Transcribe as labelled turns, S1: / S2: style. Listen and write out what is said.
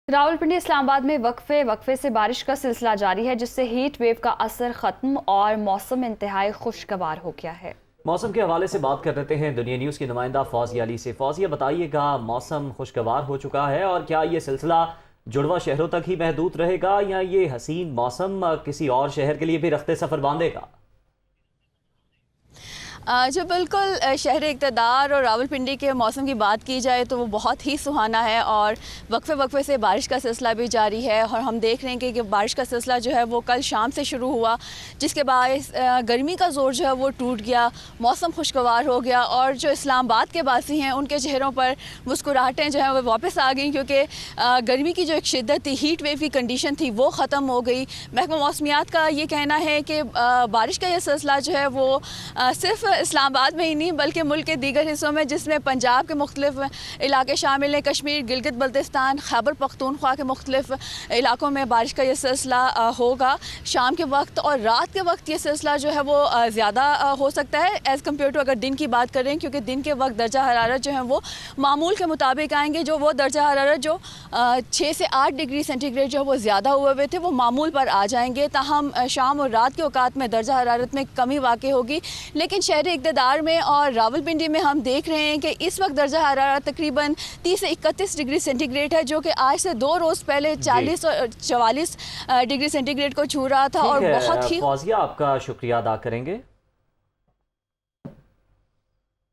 S1: रावलपिंडी इस्लामाबाद में वक्फे से बारिश का सिलसिला जारी है, जिससे हीट वेव का असर खत्म और मौसम इंतहाई खुशगवार हो गया है।
S2: मौसम के हवाले से बात कर लेते हैं दुनिया न्यूज़ की नुमाइंदा फौजिया अली से। फौजिया, बताइएगा, मौसम खुशगवार हो चुका है और क्या ये सिलसिला जुड़वा शहरों तक ही महदूद रहेगा या ये हसीन मौसम किसी और शहर के लिए भी रख्ते सफ़र बांधेगा?
S3: जो बिल्कुल शहर इक़्तिदार और रावलपिंडी के मौसम की बात की जाए तो वो बहुत ही सुहाना है और वक्फे से बारिश का सिलसिला भी जारी है। और हम देख रहे हैं कि बारिश का सिलसिला जो है वो कल शाम से शुरू हुआ, जिसके बाद गर्मी का ज़ोर जो है वो टूट गया, मौसम खुशगवार हो गया और जो इस्लामाबाद के वासी हैं उनके चेहरों पर मुस्कुराहटें जो हैं वो वापस आ गई, क्योंकि गर्मी की जो एक शिद्दत थी, हीट वेव की कंडीशन थी, वो ख़त्म हो गई। महकमा मौसमियात का ये कहना है कि बारिश का ये सिलसिला जो है वो सिर्फ इस्लामाबाद में ही नहीं बल्कि मुल्क के दीगर हिस्सों में, जिसमें पंजाब के मुख्तलिफ इलाके शामिल हैं, कश्मीर, गिलगित बल्तिस्तान, खैबर पख्तूनख्वा के मुख्तलिफ इलाकों में बारिश का ये सिलसिला होगा। शाम के वक्त और रात के वक्त ये सिलसिला जो है वो ज़्यादा हो सकता है एज़ कम्पेयर टू अगर दिन की बात करें, क्योंकि दिन के वक्त दर्जा हरारत जो है वो मामूल के मुताबिक आएंगे। जो वो दर्जा हरारत जो 6 से 8 डिग्री सेंटीग्रेड जो है वो ज़्यादा हुए हुए थे, वो मामूल पर आ जाएंगे। ताहम शाम और रात के औकात में दर्जा हरारत में कमी वाक़ई होगी। लेकिन शहरी इक़्तिदार में और रावलपिंडी में हम देख रहे हैं कि इस वक्त दर्जा हरारत तकरीबन 30 से 31 डिग्री सेंटीग्रेड है, जो कि आज से 2 रोज़ पहले 40 और 44 डिग्री सेंटीग्रेड को छू रहा था। और बहुत ही
S2: फौजिया, आपका शुक्रिया अदा करेंगे।